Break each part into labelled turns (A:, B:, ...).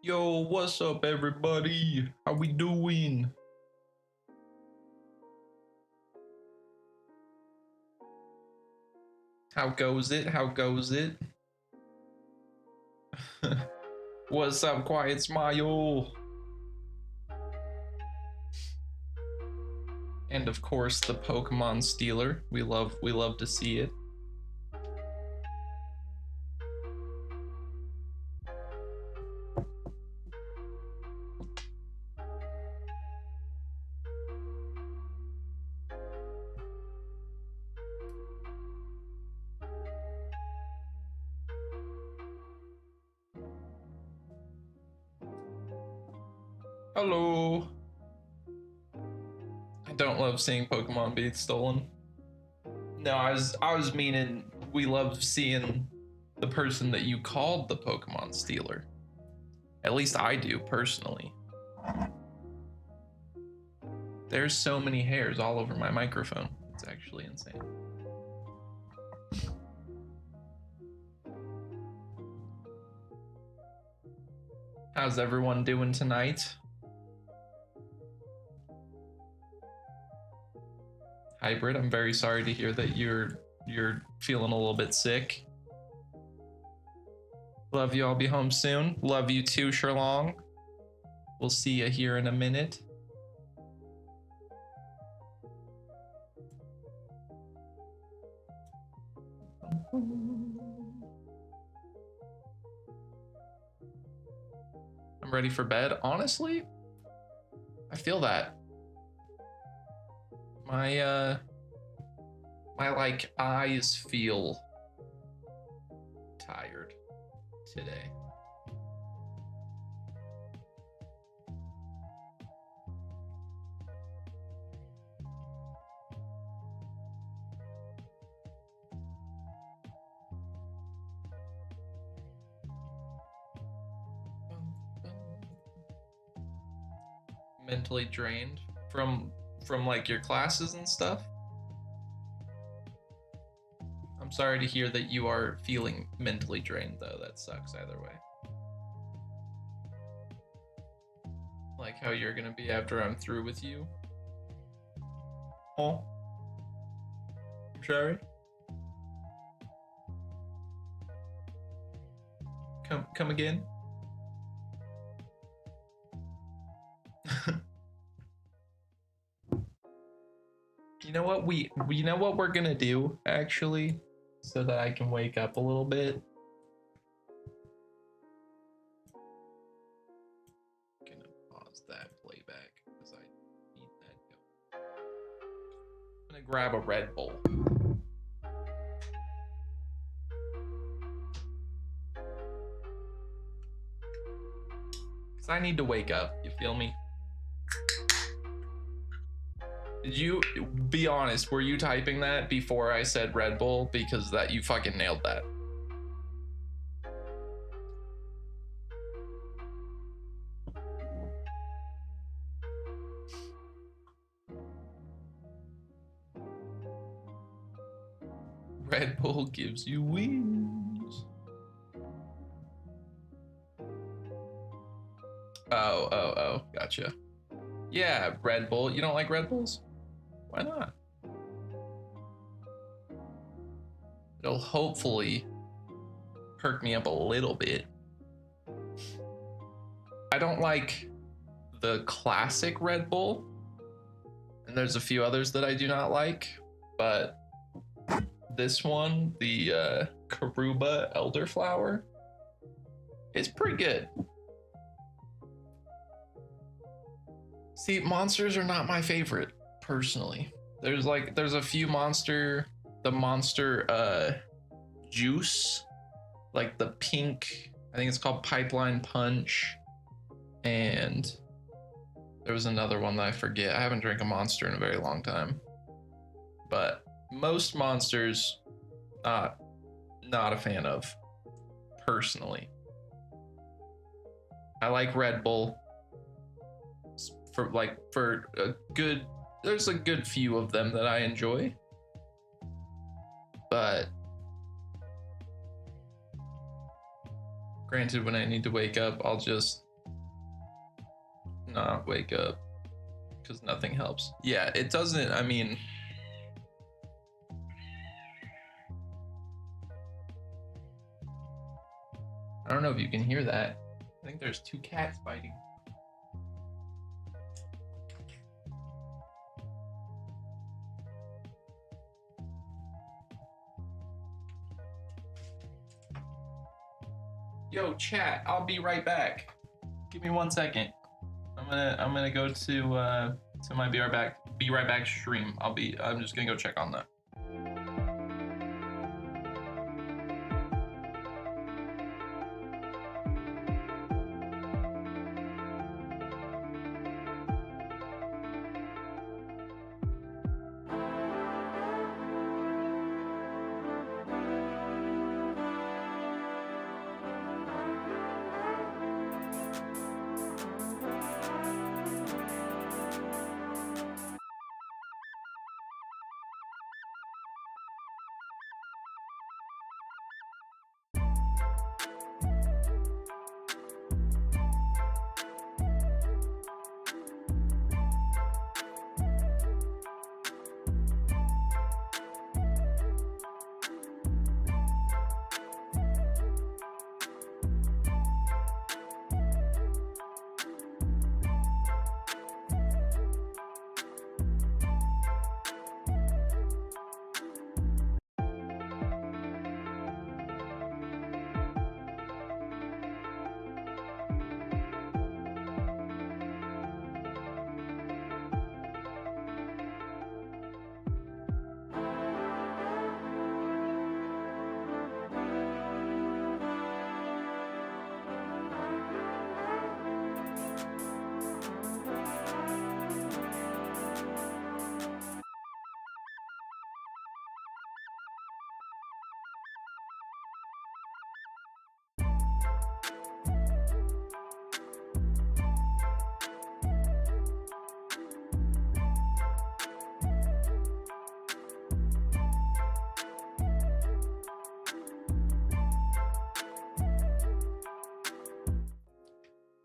A: Yo, what's up, everybody? How we doing? How goes it? How goes it? What's up, Quiet Smile? And of course, the Pokemon Stealer. We love to see it. Hello. I don't love seeing Pokemon being stolen. No, I was meaning we love seeing the person that you called the Pokemon Stealer. At least I do personally. There's so many hairs all over my microphone. It's actually insane. How's everyone doing tonight? Hybrid, I'm very sorry to hear that you're feeling a little bit sick. Love you, I'll be home soon. Love you too, Sherlong. We'll see you here in a minute. I'm ready for bed. Honestly, I feel that. My like eyes feel tired today. Mentally drained from like your classes and stuff. I'm sorry to hear that you are feeling mentally drained though. That sucks either way. Like how you're gonna be after I'm through with you. Oh, I'm sorry. Come again. You know what we're gonna do actually, so that I can wake up a little bit. Gonna pause that playback because I need that going. I'm gonna grab a Red Bull. Because I need to wake up, you feel me? Did you, be honest, were you typing that before I said Red Bull? Because that, you fucking nailed that. Red Bull gives you wings. Oh, gotcha. Yeah, Red Bull. You don't like Red Bulls? Why not? It'll hopefully perk me up a little bit. I don't like the classic Red Bull, and there's a few others that I do not like, but this one, the Karuba Elderflower, is pretty good. See, monsters are not my favorite, personally. There's a few monster juice, like the pink, I think it's called Pipeline Punch, and there was another one that I forget. I haven't drank a monster in a very long time. But most monsters, not a fan of, personally. I like Red Bull. For a good, there's a good few of them that I enjoy, but granted, when I need to wake up, I'll just not wake up because nothing helps. Yeah, it doesn't. I mean, I don't know if you can hear that. I think there's 2 cats fighting. Yo, chat, I'll be right back. Give me 1 second. I'm gonna go to my be right back stream. I'm just gonna go check on that.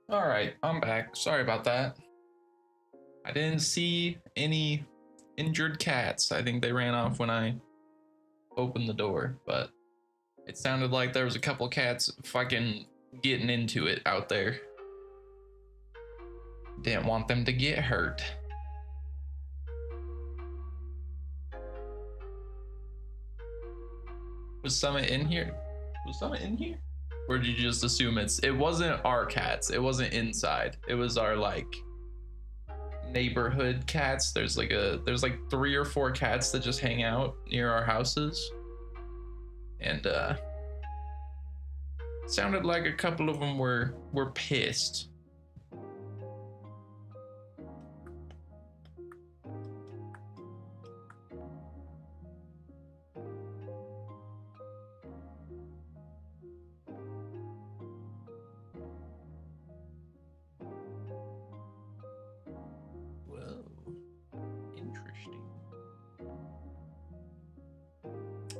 A: All right, I'm back. Sorry about that. I didn't see any injured cats. I think they ran off when I opened the door, but it sounded like there was a couple cats fucking getting into it out there. Didn't want them to get hurt. Was Summit in here? Was Summit in here? Or did you just assume it wasn't our cats? It wasn't inside. It was our like neighborhood cats. There's like 3 or 4 cats that just hang out near our houses. And it sounded like a couple of them were pissed.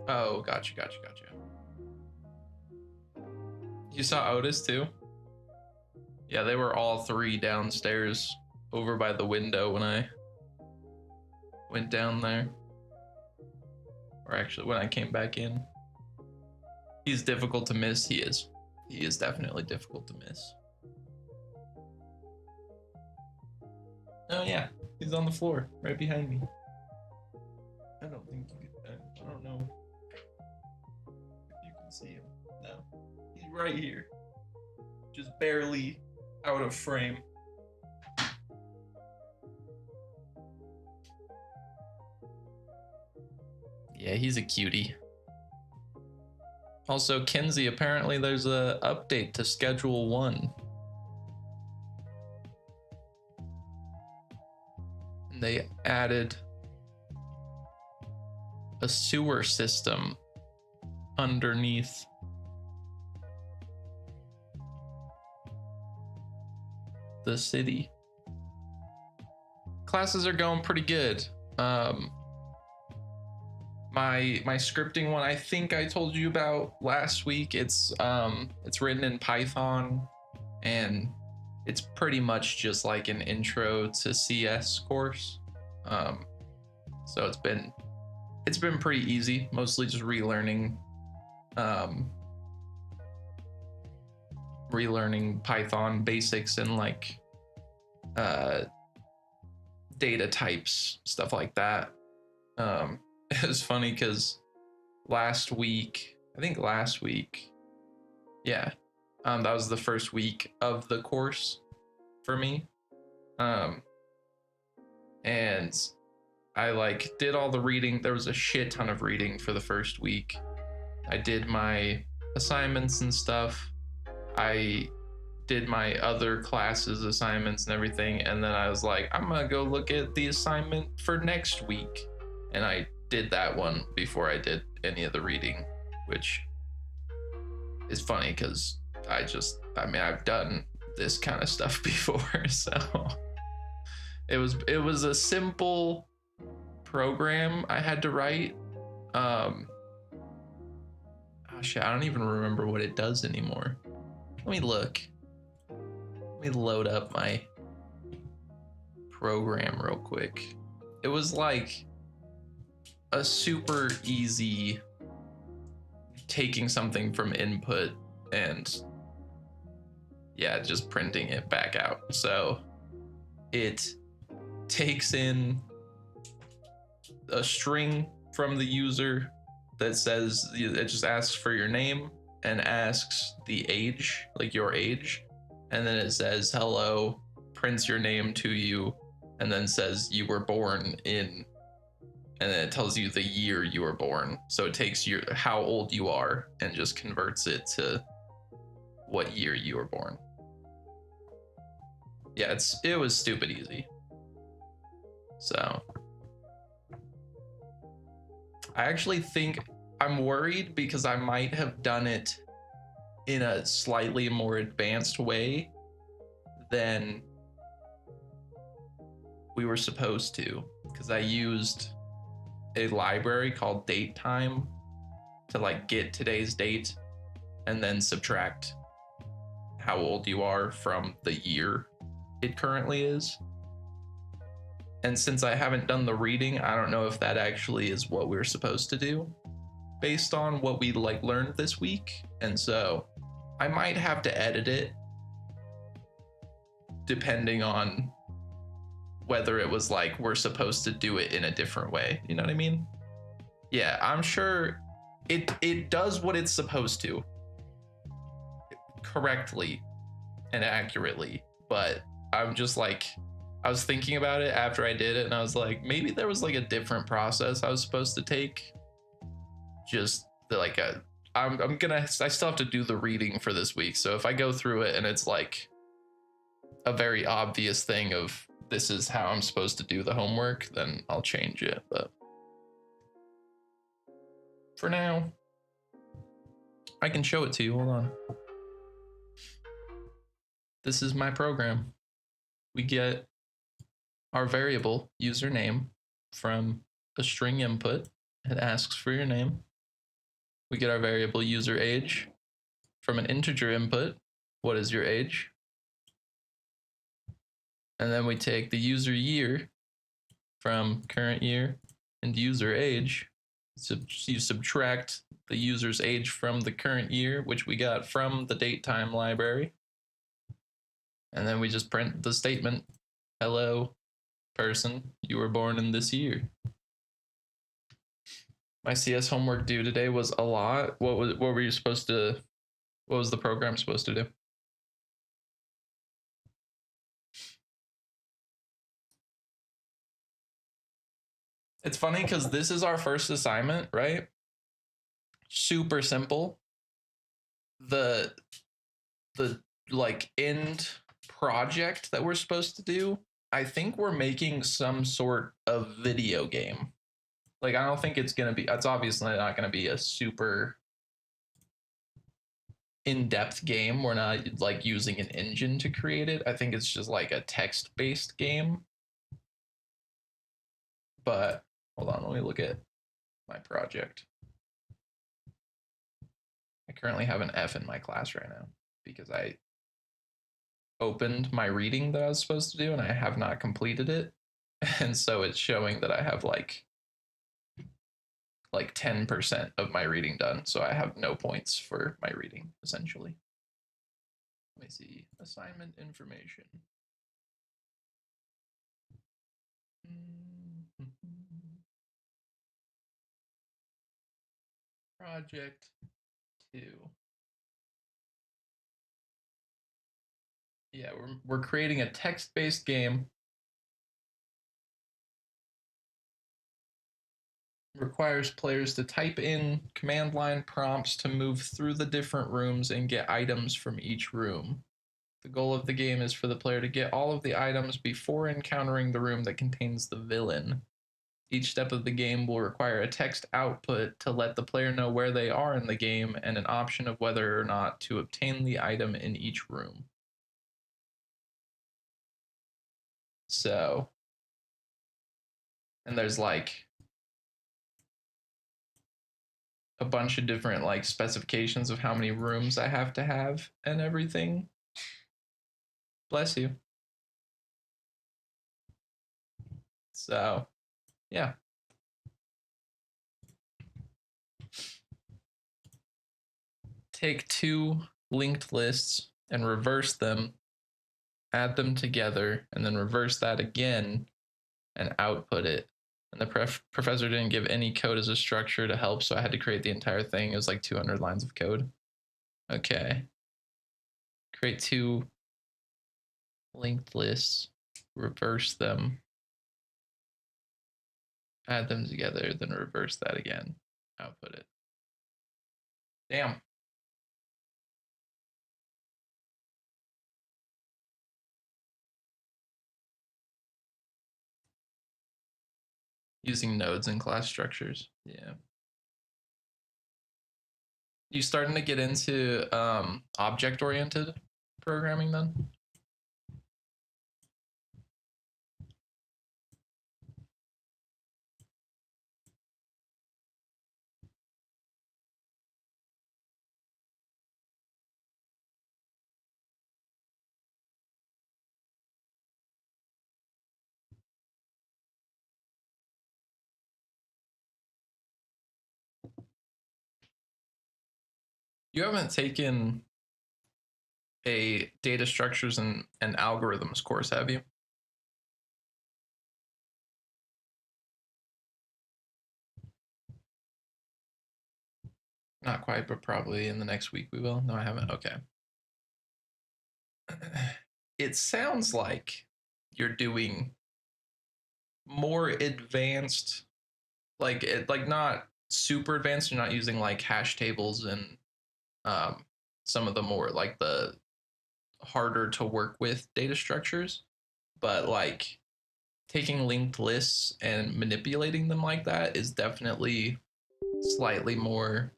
A: Oh, gotcha. You saw Otis too? Yeah, they were all 3 downstairs over by the window when I went down there. Or actually, when I came back in. He's difficult to miss. He is. He is definitely difficult to miss. Oh yeah, he's on the floor right behind me. I don't think you can. I don't know if you can see him. No, he's right here, just barely out of frame. Yeah, he's a cutie. Also, Kenzie, apparently there's a update to Schedule 1. And they added a sewer system underneath the city. Classes are going pretty good. My scripting one, I think I told you about last week. It's written in Python, and it's pretty much just like an intro to CS course. So it's been pretty easy, mostly just relearning Python basics and like data types, stuff like that. It was funny because last week, yeah, that was the first week of the course for me. And I like did all the reading. There was a shit ton of reading for the first week. I did my assignments and stuff. I did my other classes assignments and everything, and then I was like, I'm gonna go look at the assignment for next week, and I did that one before I did any of the reading, which is funny because I've done this kind of stuff before. So it was a simple program I had to write. Oh shit, I don't even remember what it does anymore. Let me look. Let me load up my program real quick. It was like a super easy taking something from input and yeah, just printing it back out. So it takes in a string from the user that says, it just asks for your name and asks the age, like your age, and then it says hello, prints your name to you, and then says you were born in, and then it tells you the year you were born. So it takes how old you are and just converts it to what year you were born. Yeah, it was stupid easy. So I actually think I'm worried because I might have done it in a slightly more advanced way than we were supposed to, because I used a library called DateTime to like get today's date and then subtract how old you are from the year it currently is. And since I haven't done the reading, I don't know if that actually is what we're supposed to do based on what we like learned this week. And so I might have to edit it depending on whether it was like we're supposed to do it in a different way. You know what I mean? Yeah, I'm sure it does what it's supposed to correctly and accurately, but I'm just like, I was thinking about it after I did it and I was like, maybe there was like a different process I was supposed to take. Just like I still have to do the reading for this week. So if I go through it and it's like a very obvious thing of this is how I'm supposed to do the homework, then I'll change it. But for now, I can show it to you. Hold on. This is my program. We get our variable username from a string input. It asks for your name. We get our variable user age from an integer input. What is your age? And then we take the user year from current year and user age. So you subtract the user's age from the current year, which we got from the DateTime library. And then we just print the statement, hello, person, you were born in this year. My CS homework due today was a lot. What was the program supposed to do? It's funny because this is our first assignment, right? Super simple. The like end project that we're supposed to do, I think we're making some sort of video game. Like, I don't think it's obviously not gonna be a super in-depth game. We're not like using an engine to create it. I think it's just like a text-based game. But hold on, let me look at my project. I currently have an F in my class right now because I opened my reading that I was supposed to do, and I have not completed it. And so it's showing that I have like 10% of my reading done. So I have no points for my reading, essentially. Let me see. Assignment information. Project 2. Yeah, we're creating a text-based game. Requires players to type in command line prompts to move through the different rooms and get items from each room. The goal of the game is for the player to get all of the items before encountering the room that contains the villain. Each step of the game will require a text output to let the player know where they are in the game and an option of whether or not to obtain the item in each room. So, and there's like a bunch of different like specifications of how many rooms I have to have and everything. Bless you. So, yeah. Take two linked lists and reverse them, add them together, and then reverse that again and output it. And the professor didn't give any code as a structure to help, so I had to create the entire thing. It was like 200 lines of code. Okay. Create two linked lists, reverse them, add them together, then reverse that again, output it. Damn. Using nodes and class structures. Yeah. You starting to get into object-oriented programming then? You haven't taken a data structures and algorithms course, have you? Not quite, but probably in the next week we will. No, I haven't. Okay. It sounds like you're doing more advanced, like not super advanced. You're not using like hash tables and some of the more like the harder to work with data structures, but like taking linked lists and manipulating them like that is definitely slightly more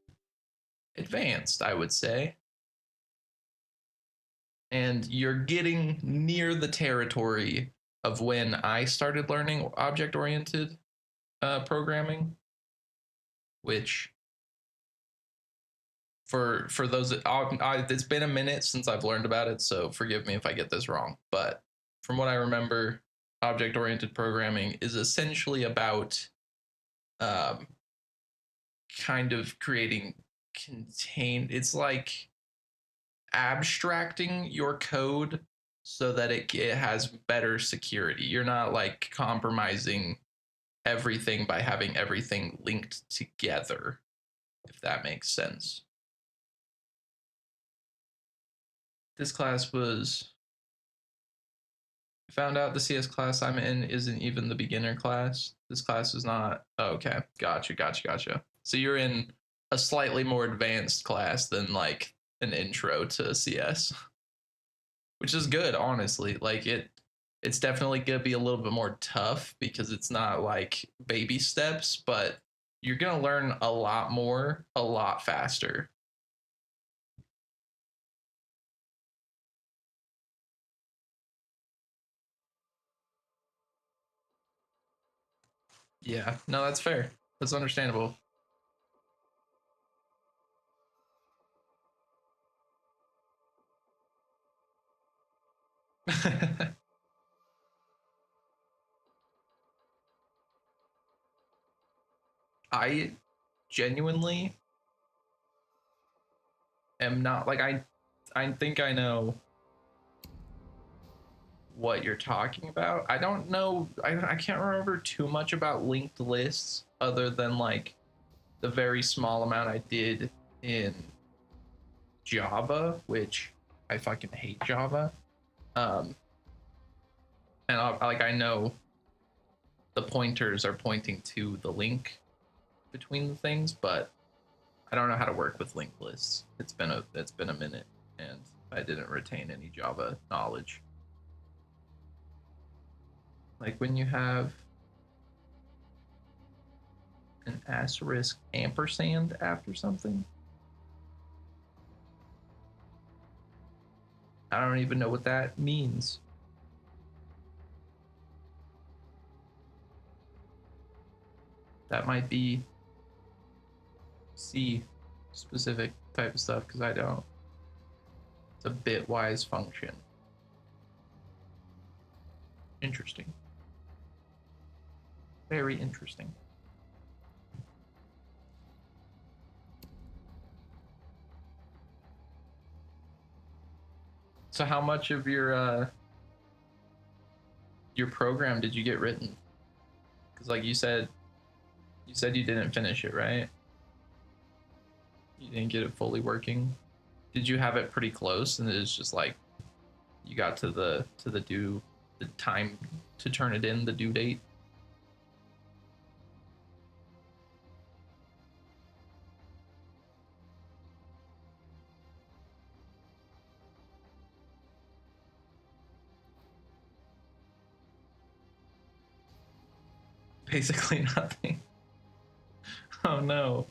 A: advanced, I would say. And you're getting near the territory of when I started learning object oriented programming, which for those it's been a minute since I've learned about it, so forgive me if I get this wrong, but from what I remember, object oriented programming is essentially about um, kind of creating it's like abstracting your code so that it has better security. You're not like compromising everything by having everything linked together, if that makes sense. This class was found out the CS class I'm in isn't even the beginner class. This class is not. Oh, okay. Gotcha. So you're in a slightly more advanced class than like an intro to CS, which is good, honestly. Like it's definitely gonna be a little bit more tough because it's not like baby steps, but you're gonna learn a lot more, a lot faster. Yeah, no, that's fair. That's understandable. I genuinely am not like I think I know what you're talking about. I don't know, I can't remember too much about linked lists other than like the very small amount I did in Java, which I fucking hate Java. And I know the pointers are pointing to the link between the things, but I don't know how to work with linked lists. It's been a minute, and I didn't retain any Java knowledge. Like when you have an asterisk ampersand after something. I don't even know what that means. That might be C specific type of stuff because I don't. It's a bitwise function. Interesting. Very interesting. So how much of your program did you get written? Because like you said you didn't finish it, right? You didn't get it fully working. Did you have it pretty close and it's just like you got to the time to turn it in, the due date? Basically nothing. Oh no.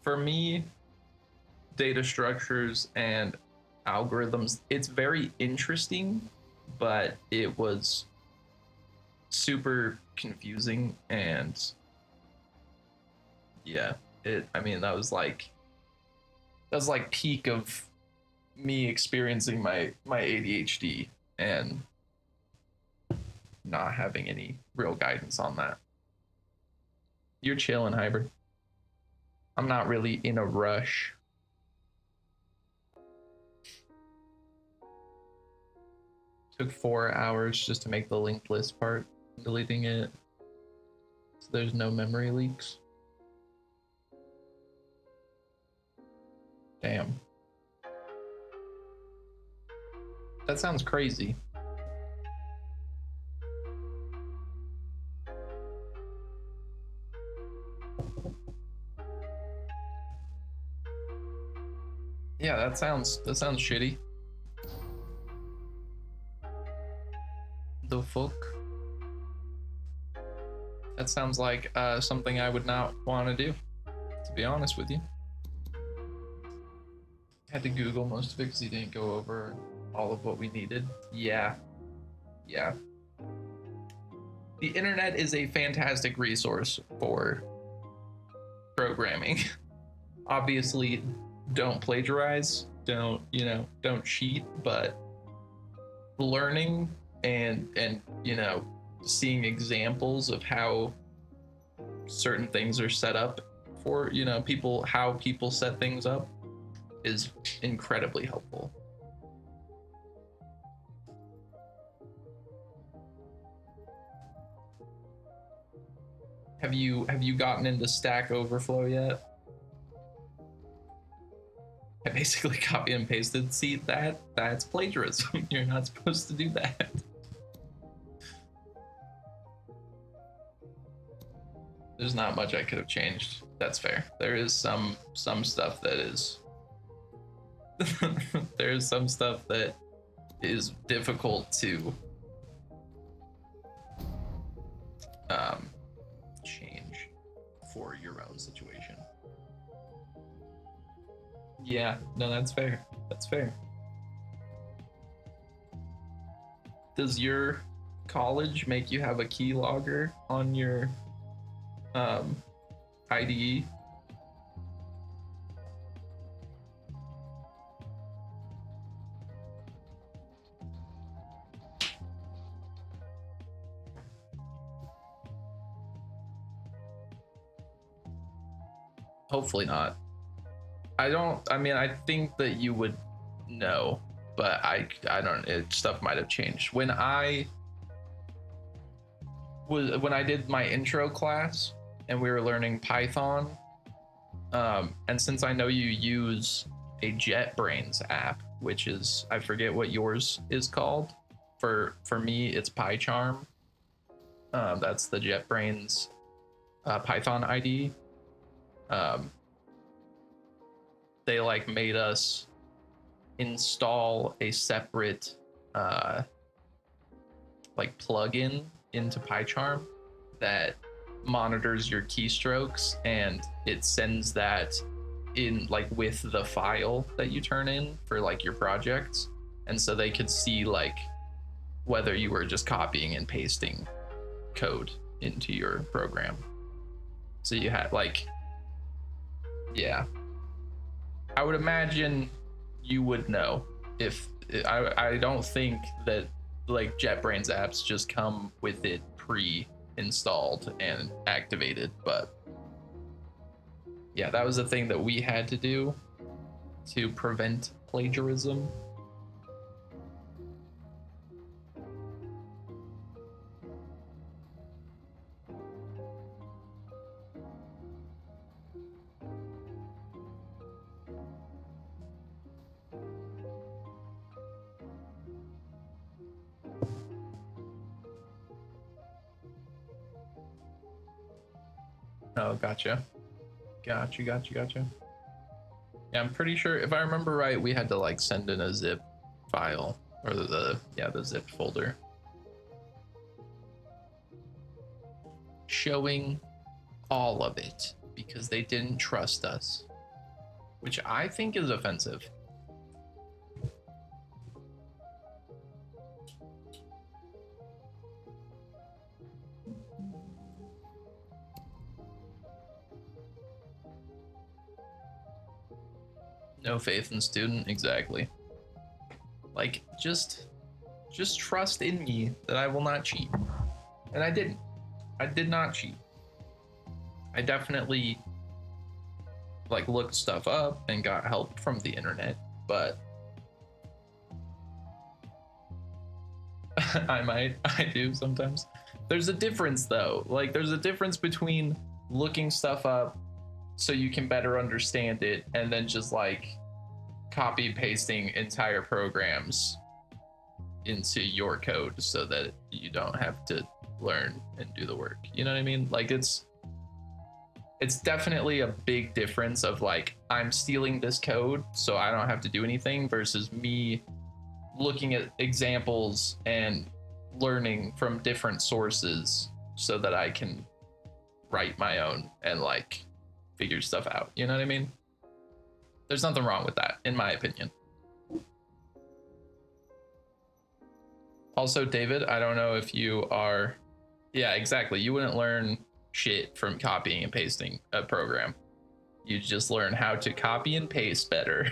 A: For me, data structures and algorithms, it's very interesting, but it was super confusing. And yeah, I mean, that was like peak of me experiencing my ADHD and not having any real guidance on that. You're chilling, Hybrid. I'm not really in a rush. Took 4 hours just to make the linked list part, deleting it so there's no memory leaks. Damn. That sounds crazy. Yeah, that sounds shitty. The fuck? That sounds like something I would not want to do, to be honest with you. I had to Google most of it because he didn't go over all of what we needed. Yeah. Yeah. The internet is a fantastic resource for programming. Obviously, don't plagiarize, don't cheat, but learning and seeing examples of how certain things are set up for how people set things up is incredibly helpful. Have you gotten into Stack Overflow yet? I basically copy and pasted. See, that's plagiarism. You're not supposed to do that. There's not much I could have changed. That's fair. There is some stuff that is there's some stuff that is difficult to change for your own situation. Yeah, no, that's fair. That's fair. Does your college make you have a keylogger on your IDE? Hopefully not. I mean, I think that you would know, but I don't, stuff might have changed. When I did my intro class and we were learning Python, and since I know you use a JetBrains app, which is, I forget what yours is called. For me, it's PyCharm. That's the JetBrains Python ID. They like made us install a separate like plugin into PyCharm that monitors your keystrokes, and it sends that in like with the file that you turn in for like your projects, and so they could see like whether you were just copying and pasting code into your program. So you had like, yeah, I would imagine you would know. If I don't think that like JetBrains apps just come with it pre-installed and activated, but yeah, that was the thing that we had to do to prevent plagiarism. Oh, gotcha. Gotcha. Yeah, I'm pretty sure, if I remember right, we had to like send in a zip file, or the zip folder showing all of it because they didn't trust us, which I think is offensive. No faith in student, exactly. Like, just trust in me that I will not cheat. And I didn't. I did not cheat. I definitely like looked stuff up and got help from the internet, but I do sometimes. There's a difference though. Like, there's a difference between looking stuff up so you can better understand it and then just like copy pasting entire programs into your code so that you don't have to learn and do the work. You know what I mean? Like, it's definitely a big difference of like, I'm stealing this code so I don't have to do anything, versus me looking at examples and learning from different sources so that I can write my own and like figure stuff out. You know what I mean? There's nothing wrong with that, in my opinion. Also, David, I don't know if you are... Yeah, exactly. You wouldn't learn shit from copying and pasting a program. You just learn how to copy and paste better.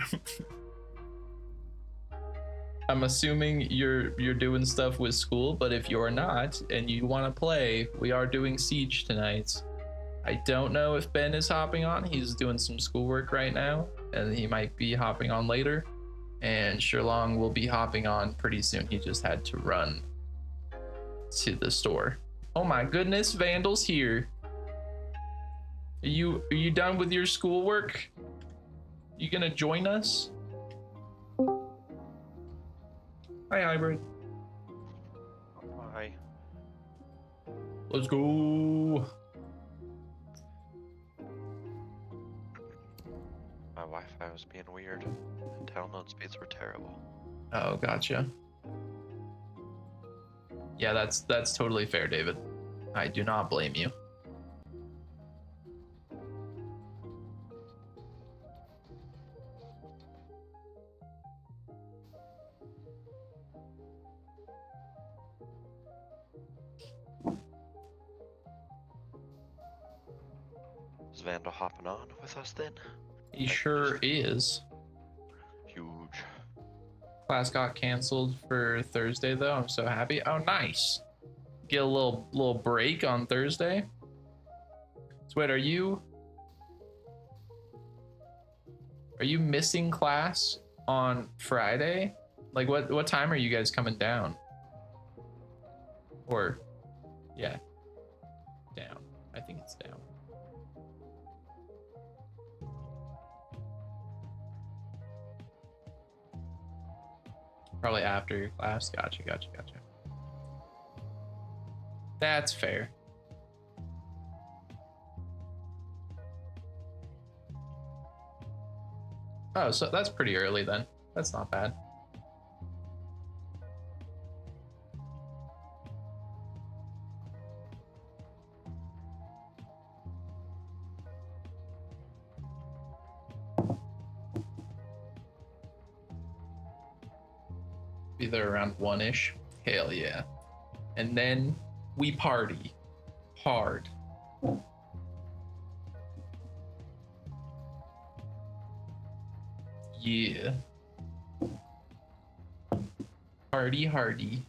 A: I'm assuming you're doing stuff with school, but if you're not and you want to play, we are doing Siege tonight. I don't know if Ben is hopping on. He's doing some schoolwork right now, and he might be hopping on later. And Sherlong will be hopping on pretty soon. He just had to run to the store. Oh my goodness, Vandal's here. Are you done with your schoolwork? You gonna join us? Hi, Hybrid.
B: Hi.
A: Let's go.
B: My Wi-Fi was being weird. Download speeds were terrible.
A: Oh, gotcha. Yeah, that's totally fair, David. I do not blame you.
B: Is Vandal hopping on with us then?
A: He sure is.
B: Huge.
A: Class got canceled for Thursday though. I'm so happy. Oh, nice. Get a little break on Thursday. So wait, are you Are you missing class on Friday? Like what time are you guys coming down? Or yeah. Down. I think it's down. Probably after your class. Gotcha. That's fair. Oh, so that's pretty early then. That's not bad. Be there around 1-ish. Hell yeah. And then we party hard. Yeah. Party hardy.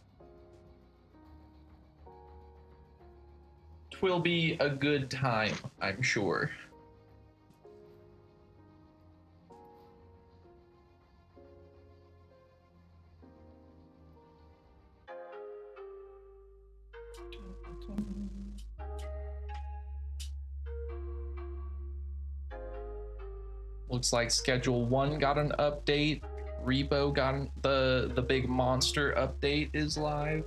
A: Twill be a good time, I'm sure. Looks like Schedule 1 got an update. Repo got the big monster update is live.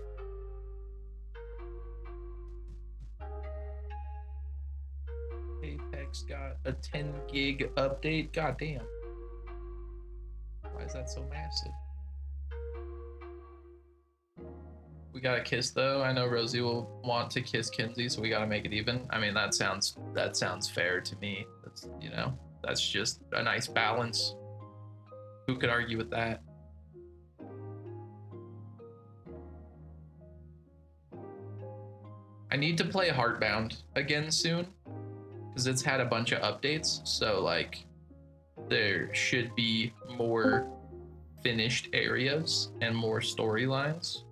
A: Apex got a 10 gig update. God damn. Why is that so massive? We gotta kiss though. I know Rosie will want to kiss Kinsey, so we gotta make it even. I mean, that sounds fair to me. That's, you know, that's just a nice balance. Who could argue with that? I need to play Heartbound again soon because it's had a bunch of updates. So like there should be more finished areas and more storylines.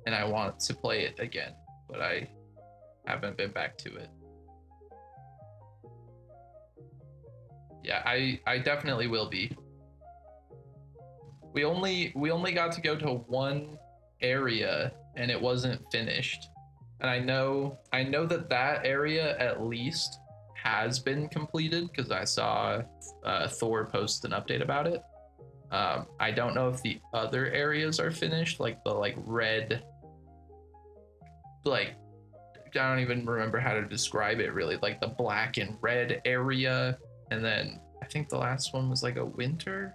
A: And I want to play it again, but I haven't been back to it. Yeah, I definitely will be. We only got to go to one area and it wasn't finished. And I know that area at least has been completed because I saw Thor post an update about it. I don't know if the other areas are finished, like the red, I don't even remember how to describe it really, like the black and red area. And then I think the last one was like a winter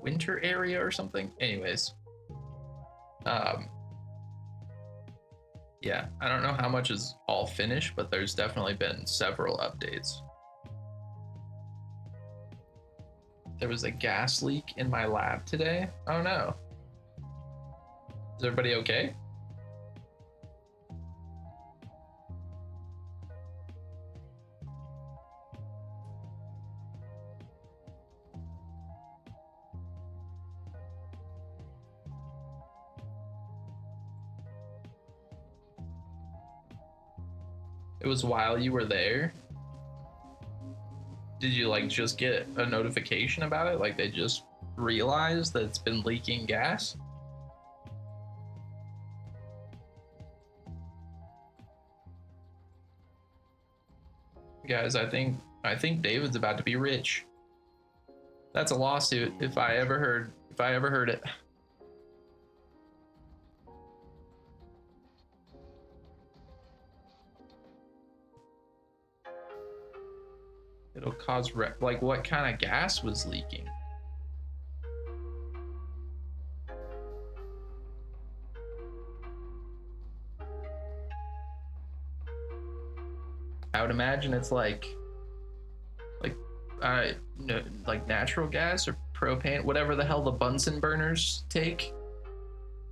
A: area or something. Anyways, yeah, I don't know how much is all finished, but there's definitely been several updates. There was a gas leak in my lab today. Oh no. Is everybody okay? It was while you were there? Did you just get a notification about it? Like they just realized that it's been leaking gas? Guys, I think David's about to be rich. That's a lawsuit if I ever heard it. It'll cause what kind of gas was leaking? I would imagine it's like natural gas or propane, whatever the hell the Bunsen burners take.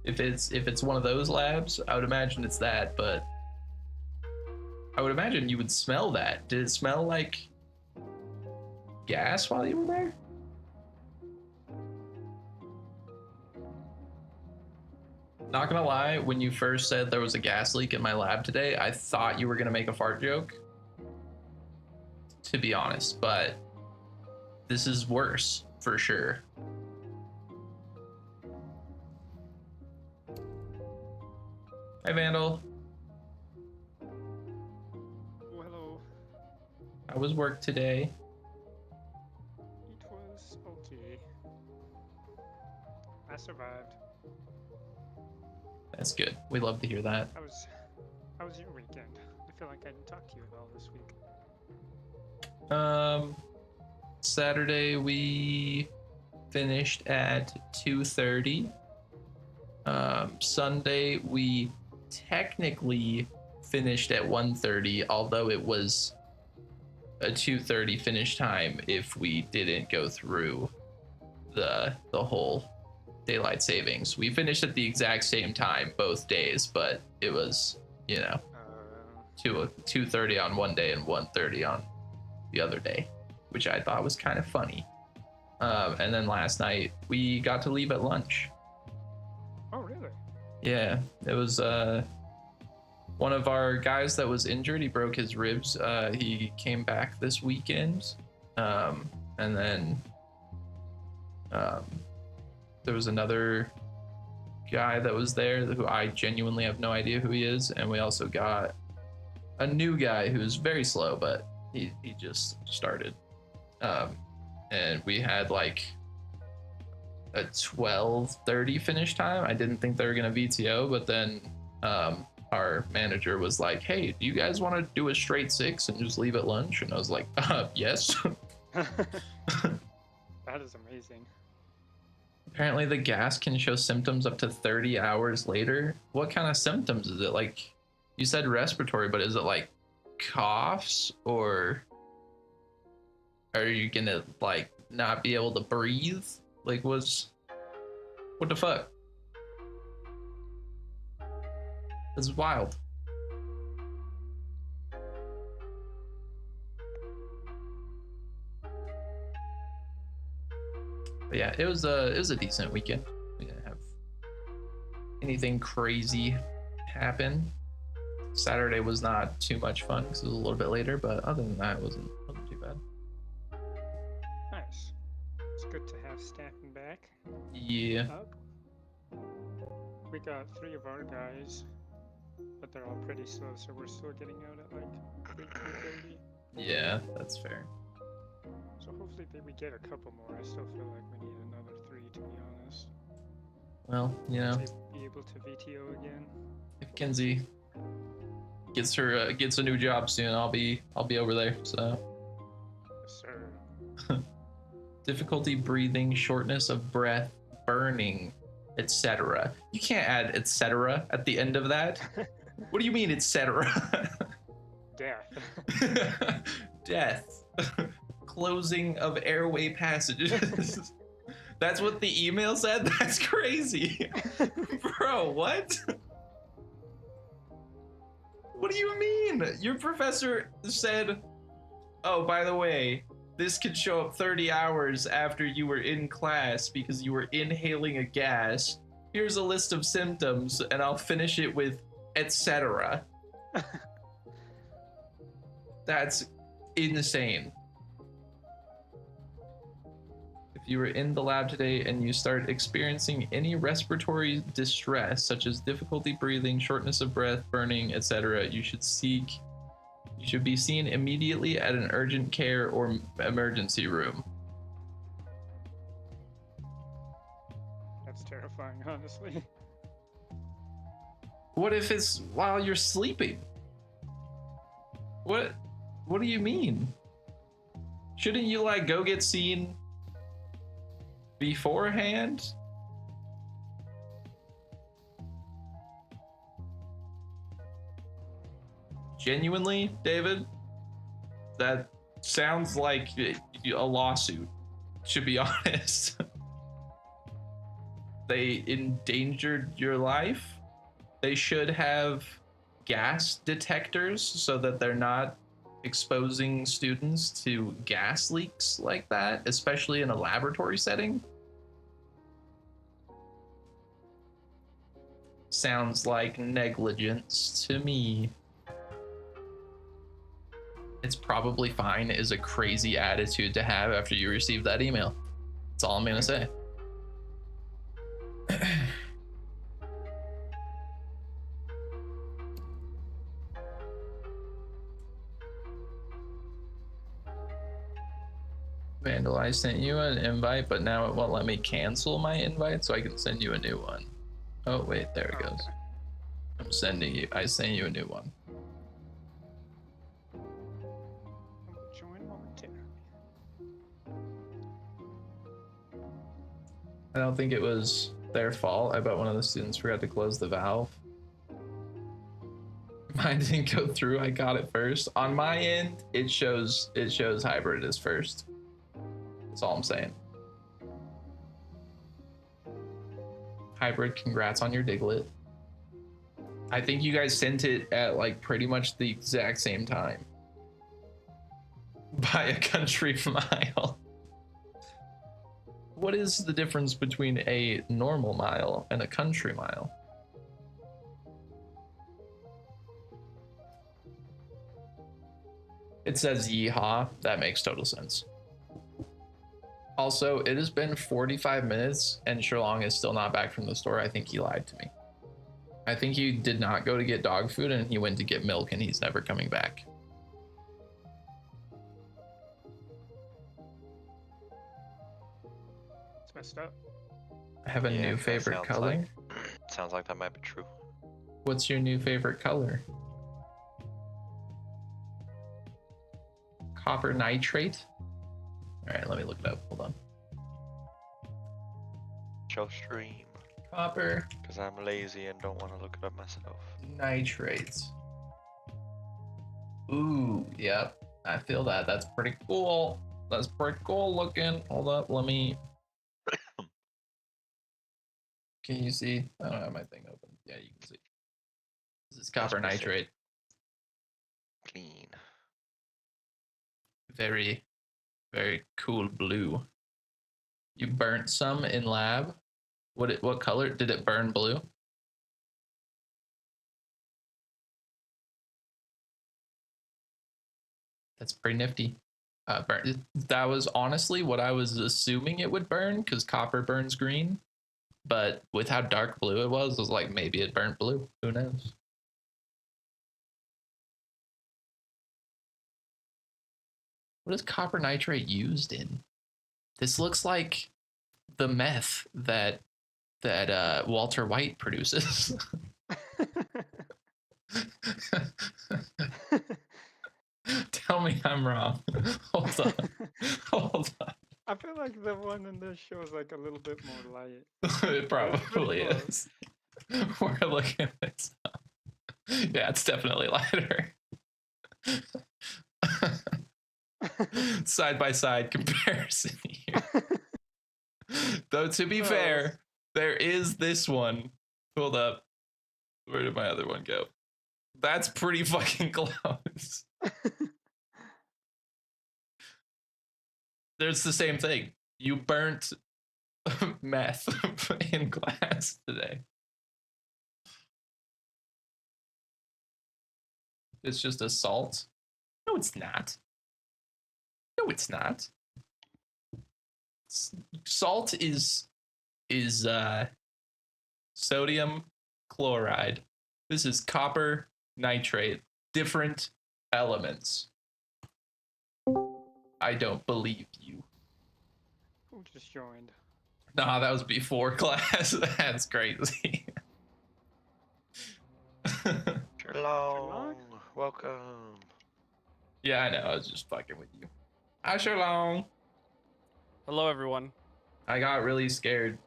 A: If it's one of those labs, I would imagine it's that, but I would imagine you would smell that. Did it smell like gas while you were there? Not gonna lie, when you first said there was a gas leak in my lab today, I thought you were gonna make a fart joke, to be honest, but this is worse for sure. Hi, Vandal.
C: Oh, hello.
A: How was work today?
C: It was okay. I survived.
A: That's good. We love to hear that.
C: How was your weekend? I feel like I didn't talk to you at all this week.
A: Saturday we finished at 2:30. Sunday we technically finished at 1:30, although it was a 2:30 finish time if we didn't go through the whole daylight savings. We finished at the exact same time both days, but it was, 2:30 on one day and 1:30 on the other day, which I thought was kind of funny. And then last night we got to leave at lunch.
C: Oh, really?
A: Yeah, it was one of our guys that was injured. He broke his ribs. He came back this weekend, and then there was another guy that was there who I genuinely have no idea who he is, and we also got a new guy who's very slow, but he just started, and we had like a 12:30 finish time. I didn't think they were gonna VTO, but then our manager was like, "Hey, do you guys want to do a straight 6 and just leave at lunch?" And I was like, "Yes."
C: That is amazing.
A: Apparently the gas can show symptoms up to 30 hours later. What kind of symptoms is it? Like, you said respiratory, but is it like coughs, or are you gonna like not be able to breathe? Like, what the fuck? This is wild. But yeah, it was a decent weekend. We didn't have anything crazy happen. Saturday was not too much fun because it was a little bit later, but other than that, it wasn't too bad.
C: Nice. It's good to have Stanton back.
A: Yeah.
C: Up. We got 3 of our guys, but they're all pretty slow, so we're still getting out at like 3:30.
A: Yeah, that's fair.
C: So hopefully we get a couple more. I still feel like we need another 3, to be honest.
A: Well,
C: To be able to VTO again.
A: if Kenzie gets a new job soon, I'll be over there. So
C: Yes, sir.
A: difficulty breathing, shortness of breath, burning, etc. You can't add etc. at the end of that. What do you mean, etc.?
C: Death.
A: Death. Closing of airway passages. That's what the email said? That's crazy. Bro, what? What do you mean? Your professor said, oh, by the way, this could show up 30 hours after you were in class because you were inhaling a gas. Here's a list of symptoms, and I'll finish it with etc. That's insane. If you were in the lab today and you start experiencing any respiratory distress, such as difficulty breathing, shortness of breath, burning, etc., you should be seen immediately at an urgent care or emergency room.
C: That's terrifying, honestly.
A: What if it's while you're sleeping? What do you mean? Shouldn't you like go get seen beforehand? Genuinely, David, that sounds like a lawsuit, to be honest. They endangered your life. They should have gas detectors so that they're not exposing students to gas leaks like that, especially in a laboratory setting. Sounds like negligence to me. It's probably fine is a crazy attitude to have after you receive that email. That's all I'm gonna say. Vandal, I sent you an invite, but now it won't let me cancel my invite, so I can send you a new one. Oh wait, there it goes.
C: Okay.
A: I sent you a new one.
C: I will join momentarily.
A: I don't think it was their fault. I bet one of the students forgot to close the valve. Mine didn't go through. I got it first. On my end, it shows hybrid as first. That's all I'm saying. Hybrid, congrats on your Diglett. I think you guys sent it at like pretty much the exact same time. By a country mile. What is the difference between a normal mile and a country mile? It says yeehaw. That makes total sense. Also, it has been 45 minutes and Sherlong is still not back from the store. I think he lied to me. I think he did not go to get dog food and he went to get milk and he's never coming back.
C: It's messed up.
A: I have a
B: Yeah,
A: new
B: that
A: favorite
B: sounds
A: color.
B: like- sounds like that might be true.
A: What's your new favorite color? Copper nitrate? All right, let me look it up. Hold on.
B: Show stream.
A: Copper
B: Because I'm lazy and don't want to look it up myself.
A: nitrates. Ooh, yep. I feel that. That's pretty cool. That's pretty cool looking. Hold up, let me. Can you see? I don't have my thing open. Yeah, you can see. This is copper
B: That's pretty
A: nitrate.
B: Clean.
A: Very, very cool blue. You burnt some in lab. What color did it burn? Blue. That's pretty nifty. That was honestly what I was assuming it would burn because copper burns green. But with how dark blue it was like maybe it burnt blue. Who knows? What is copper nitrate used in? This looks like the meth that Walter White produces. Tell me I'm wrong. Hold on. Hold on.
C: I feel like the one in this show is like a little bit more light.
A: It probably
C: close.
A: is. We're looking at this up. Yeah, it's definitely lighter. Side by side comparison here. Though to be fair, there is this one. Hold up. Where did my other one go? That's pretty fucking close. There's the same thing. You burnt meth in class today. It's just a salt. No, it's not. No, it's not. Salt is sodium chloride. This is copper nitrate. Different elements. I don't believe you.
C: Who just joined?
A: Nah, that was before class. That's crazy.
B: Sherlock, welcome.
A: Yeah, I know. I was just fucking with you. Hi, Sherlong.
D: Hello, everyone.
A: I got really scared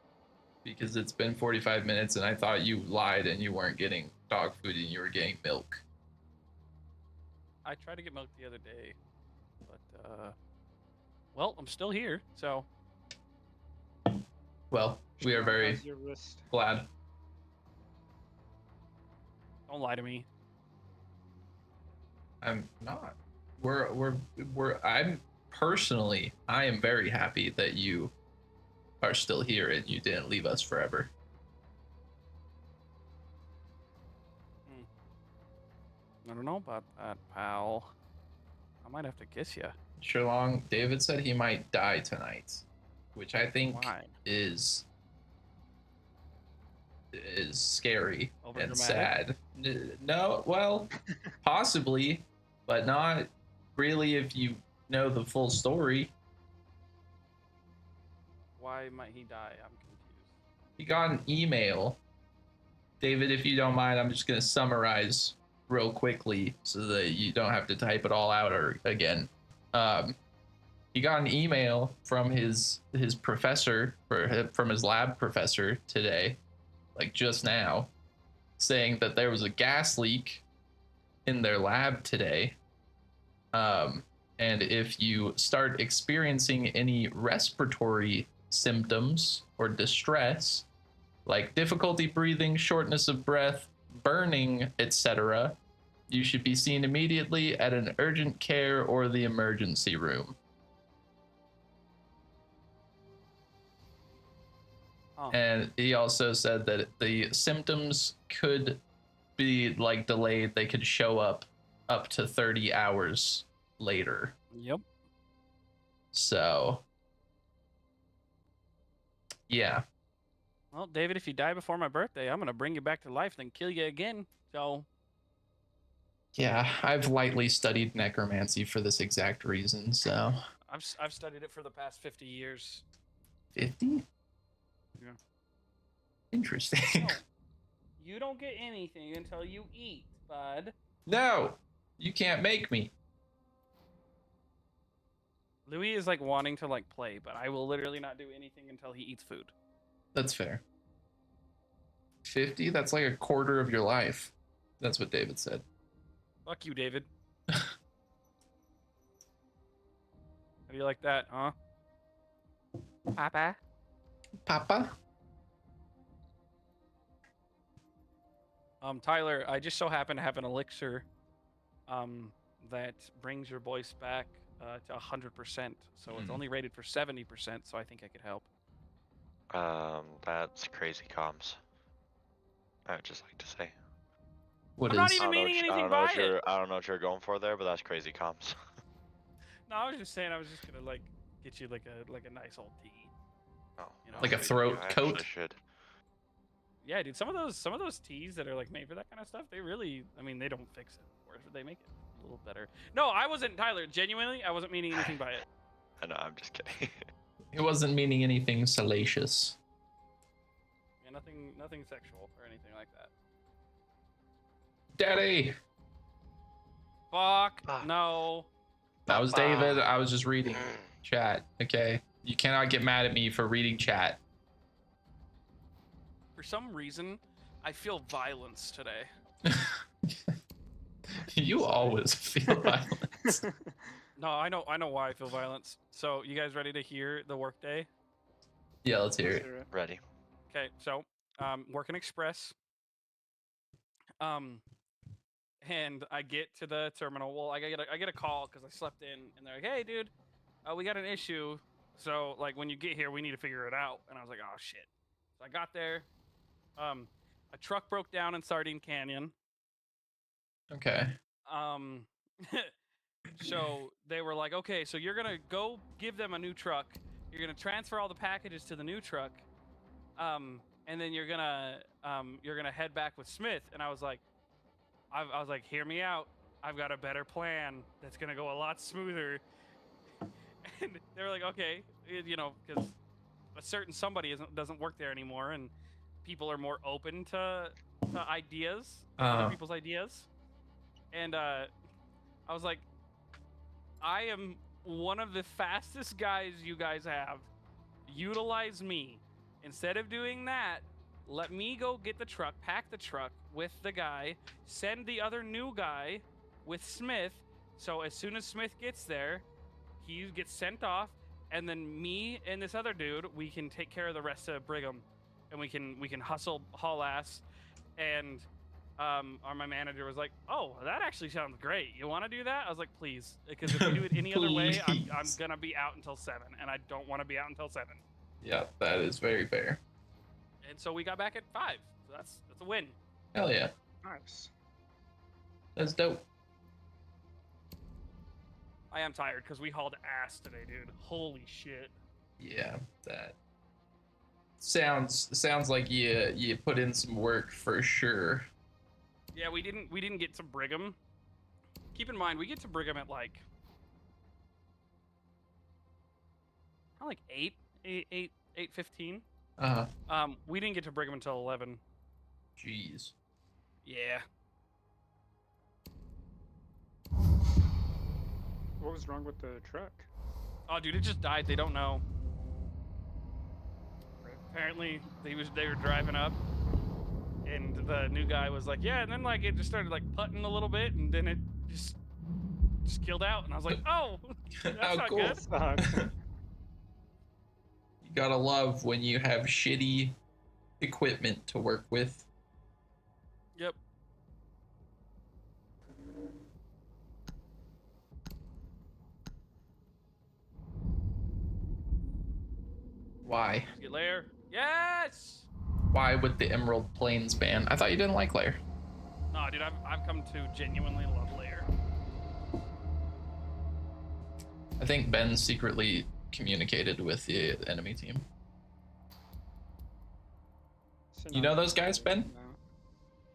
A: because it's been 45 minutes and I thought you lied and you weren't getting dog food and you were getting milk.
D: I tried to get milk the other day, but well, I'm still here, so
A: Well, we are very
C: How's your wrist?
A: glad.
D: don't lie to me.
A: I'm not. I'm personally, I am very happy that you are still here and you didn't leave us forever.
D: I don't know about that, pal. I might have to kiss you.
A: Sherlong, David said he might die tonight, which I think
D: Why?
A: is scary and
D: Overdramatic?
A: sad. No, well, possibly, but not really if you know the full story.
D: Why might he die? I'm confused.
A: He got an email. David, if you don't mind, I'm just going to summarize real quickly so that you don't have to type it all out or again. He got an email from his professor, from his lab professor today, like just now, saying that there was a gas leak in their lab today. And if you start experiencing any respiratory symptoms or distress, like difficulty breathing, shortness of breath, burning, etc., you should be seen immediately at an urgent care or the emergency room.
D: Oh.
A: And he also said that the symptoms could be like delayed. They could show up to 30 hours later.
D: Yep.
A: So, yeah.
D: Well, David, if you die before my birthday, I'm gonna bring you back to life, then kill you again. So,
A: Yeah, I've lightly studied necromancy for this exact reason, so.
D: I've studied it for the past 50 years.
A: 50?
D: Yeah.
A: Interesting.
D: No, you don't get anything until you eat, bud.
A: No, you can't make me.
D: Louis is like wanting to like play, but I will literally not do anything until he eats food.
A: That's fair. 50? That's like a quarter of your life. That's what David said.
D: Fuck you, David. How do you like that, huh? Papa?
A: Papa?
D: Tyler, I just so happen to have an elixir that brings your voice back to 100%. So it's only rated for 70%, so I think I could help.
B: That's crazy comms. I would just like to say.
A: What
D: I'm not
A: is?
D: even meaning anything by it.
B: I don't know what you're going for there, but that's crazy comms.
D: No, I was just saying I was just gonna like get you like a nice old tea.
B: Oh,
D: You know,
A: Like a
B: you
A: throat
B: actually
A: coat?
B: should.
D: Yeah, dude. Some of those teas that are like made for that kind of stuff, they really, I mean, they don't fix it, of course, but they make it a little better. No, I wasn't, Tyler. Genuinely, I wasn't meaning anything by it.
B: I know, I'm just kidding.
A: He wasn't meaning anything salacious.
D: Yeah, nothing sexual or anything like that.
A: Daddy!
D: Fuck
B: Ah.
D: no.
A: That was David. I was just reading chat, okay? You cannot get mad at me for reading chat.
D: For some reason, I feel violence today.
A: You always feel violence.
D: No, I know why I feel violence. So, you guys ready to hear the workday?
A: Yeah, let's hear it.
C: Sure.
B: Ready.
D: Okay, so working express. And I get to the terminal. Well, I get a call because I slept in, and they're like, "Hey, dude, we got an issue. So like when you get here, we need to figure it out." And I was like, "Oh shit!" So I got there. A truck broke down in Sardine Canyon.
A: Okay.
D: So they were like, "Okay, so you're gonna go give them a new truck. You're gonna transfer all the packages to the new truck, and then you're gonna head back with Smith." And I was like, I was like, "Hear me out. I've got a better plan that's gonna go a lot smoother." And they were like, "Okay," you know, because a certain somebody doesn't work there anymore, and people are more open to ideas, other people's ideas. And I was like, I am one of the fastest guys you guys have. Utilize me. Instead of doing that, let me go get the truck, pack the truck with the guy, send the other new guy with Smith. So as soon as Smith gets there, he gets sent off, and then me and this other dude, we can take care of the rest of Brigham, and we can haul ass. And my manager was like, "Oh, that actually sounds great. You want to do that?" I was like, "Please," because if we do it any other way, I'm
A: Please.
D: gonna be out until 7, and I don't want to be out until 7.
A: Yeah, that is very fair.
D: And so we got back at 5. So that's a win.
A: Hell yeah.
C: Nice.
A: That's dope.
D: I am tired because we hauled ass today, dude. Holy shit.
A: Yeah, that sounds like you put in some work for sure.
D: Yeah, we didn't get to Brigham. Keep in mind, we get to Brigham at like 8:15. We didn't get to Brigham until 11.
A: Jeez.
D: Yeah.
C: What was wrong with the truck?
D: Oh, dude, it just died. They don't know. Apparently, they were driving up, and the new guy was like, "Yeah," and then like it just started like putting a little bit, and then it just killed out, and I was like, "Oh, that's
A: How
D: not
A: cool.
D: good."
C: Sucks.
A: You gotta love when you have shitty equipment to work with.
D: Yep.
A: Why?
D: Get Lair. Yes.
A: Why with the Emerald Plains ban? I thought you didn't like Lair.
D: No, dude, I've come to genuinely love Lair.
A: I think Ben secretly communicated with the enemy team.
C: So
A: You
C: now
A: know
C: I'm
A: those guys, Ben?
C: now.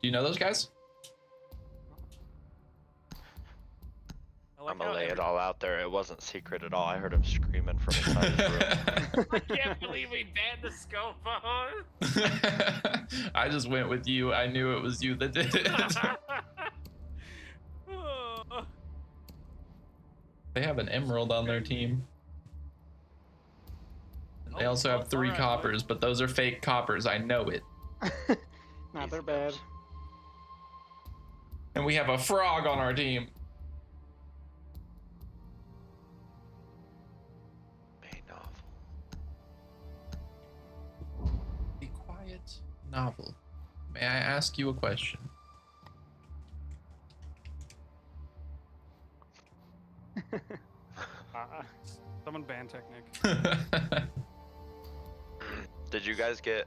A: Do you know those guys?
D: I like
B: I'm gonna
D: how
B: lay
D: every-
B: it all out there. It wasn't secret at all. I heard him screaming from inside his room.
D: I can't believe we banned the scope phone.
A: I just went with you. I knew it was you that did it.
D: Oh.
A: They have an emerald on their team. And they
D: Oh,
A: also have 3
D: alright,
A: coppers, but those are fake coppers. I know it.
C: Nah, they're
B: Easy
C: bad.
B: dubs.
A: And we have a frog on our team.
B: May novel.
A: A quiet novel. May I ask you a question?
D: Someone ban Technic.
B: Did you guys get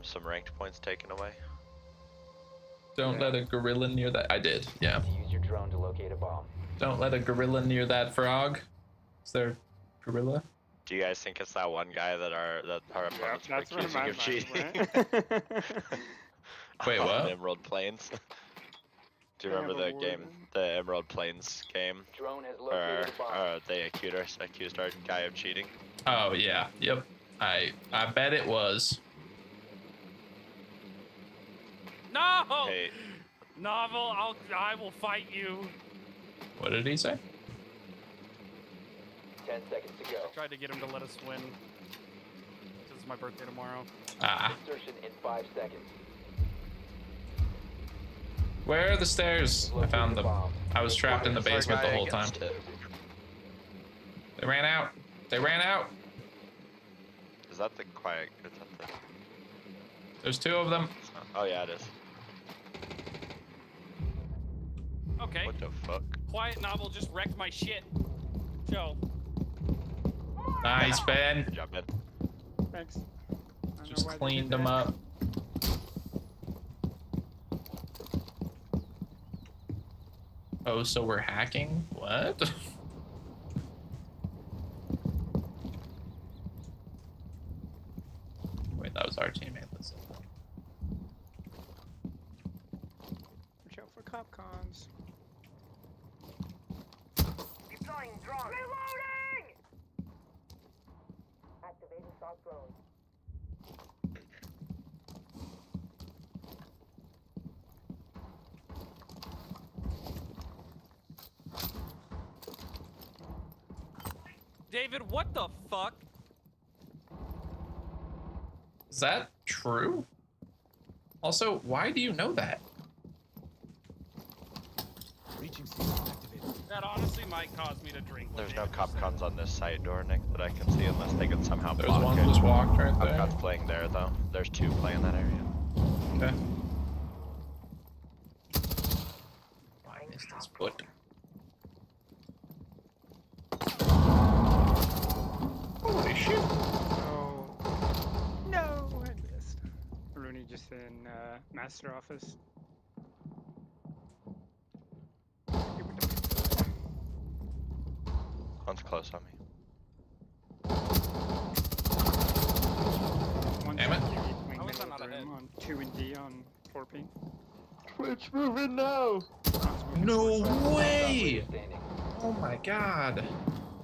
B: some ranked points taken away?
A: Don't let a gorilla near that. I did, yeah.
E: Use your drone to locate a bomb.
A: Don't let a gorilla near that frog. Is there a gorilla?
B: Do you guys think it's that one guy that our
C: Yep,
B: opponents were
C: that's where
B: accusing
C: my
B: of
C: mind
B: cheating?
C: went.
A: Wait,
B: On
A: what?
B: Emerald Plains. Do you
C: They
B: remember
C: have
B: the
C: a
B: game,
C: warden.
B: the Emerald Plains game,
E: Drone has
B: where
E: located a bomb.
B: they accused our guy of cheating?
A: Oh yeah, yep. I bet it was.
D: No!
B: Hey,
D: Novel, I will fight you.
A: What did he say?
E: 10 seconds to go.
D: Tried to get him to let us win. This is my birthday tomorrow.
A: Ah,
E: Insertion in 5 seconds.
A: where are the stairs? I found them.
E: Bomb.
A: I was trapped in the
B: our
A: basement the
B: guy
A: whole time.
B: against it.
A: They ran out. They ran out.
B: Is that the quiet? Is that the?
A: There's 2 of them.
B: it's not- Oh yeah, it is.
D: Okay.
B: What the fuck?
D: Quiet Novel just wrecked my shit. Joe.
A: Nice, Ben.
B: Good job, Ben.
C: Thanks. I don't know
A: Just
C: why they did
A: cleaned them
C: that.
A: up. Oh, so we're hacking? What? Wait, that was our teammate. Listen.
C: Watch out for cop cons.
F: Deploying drone. Reloading! Activating shock drone.
D: David, what the fuck?
A: Is that true? Also, why do you know that?
D: That honestly might cause me to drink.
B: There's no cop cons on this site, Dornick, that I can see unless they can somehow
A: There's
B: block
A: one
B: it.
A: just walked right
B: Cop
A: there.
B: cons playing there though. There's 2 playing that area.
A: Okay. I missed his foot. Holy shit.
C: Oh. No, I missed. Rooney just in master office.
B: One's close on me.
C: One
A: Damn it.
C: wing
D: How was
C: middle
D: that
C: of
D: not a
C: room
D: hit?
C: on 2 and D on 4 ping.
G: Twitch moving now.
C: Sounds moving
A: No
C: towards us.
A: way!
E: Standing.
A: Oh my god.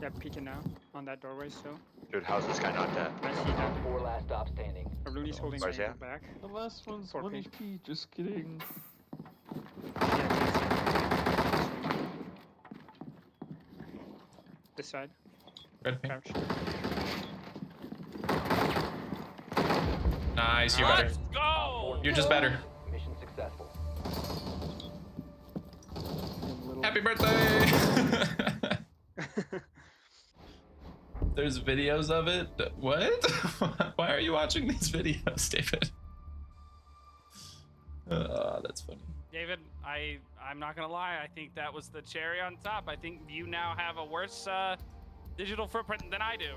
C: Yeah, peeking now on that doorway still.
B: Dude, how's this guy not dead?
C: I see that.
E: 4 last stop standing.
C: Rooney's holding
B: Where's he
C: angle
B: at?
C: back.
G: The last one's
C: 4
G: 1
C: ping.
G: HP. Just kidding.
C: Yeah, this side.
A: Red pink.
C: Crouch.
A: Nice, you're better.
D: Let's go!
A: You're just better.
E: Mission successful.
A: Happy birthday! There's videos of it. What? Why are you watching these videos, David? That's funny.
D: David, I'm not gonna lie. I think that was the cherry on top. I think you now have a worse digital footprint than I do.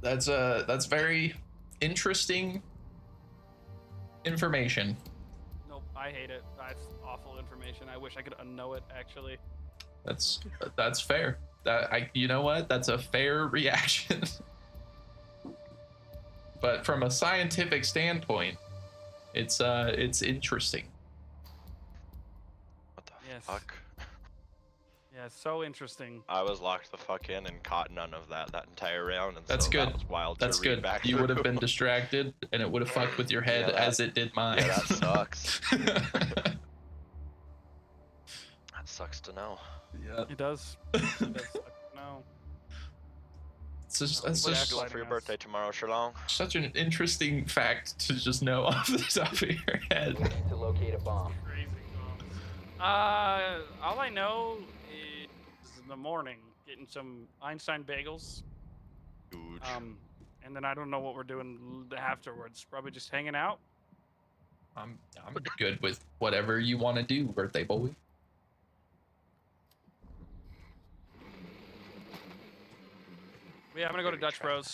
A: That's very interesting information.
D: Nope, I hate it. That's awful information. I wish I could unknow it. Actually,
A: That's fair. You know what? That's a fair reaction. But from a scientific standpoint, it's interesting.
B: What the
D: Yes.
B: fuck?
D: yeah, so interesting.
B: I was locked the fuck in and caught none of that entire round, and
A: That's
B: so
A: good.
B: That was wild
A: That's
B: to read
A: good.
B: back
A: You would have been
B: through.
A: distracted, and it would have fucked with your head
B: Yeah, that-
A: as it did mine.
B: Yeah, that sucks. That sucks to know.
A: Yeah.
D: It does. It does. No.
A: That's
B: What are you
A: just
B: doing for your birthday tomorrow, Shalong?
A: such an interesting fact to just know off the top of your head.
E: We need to locate a bomb.
D: Crazy. All I know is in the morning getting some Einstein bagels.
B: Huge.
D: And then I don't know what we're doing afterwards. Probably just hanging out.
A: I'm good with whatever you want to do, birthday boy.
D: Yeah, I'm gonna go to
B: Maybe
D: Dutch
B: try
D: Bros.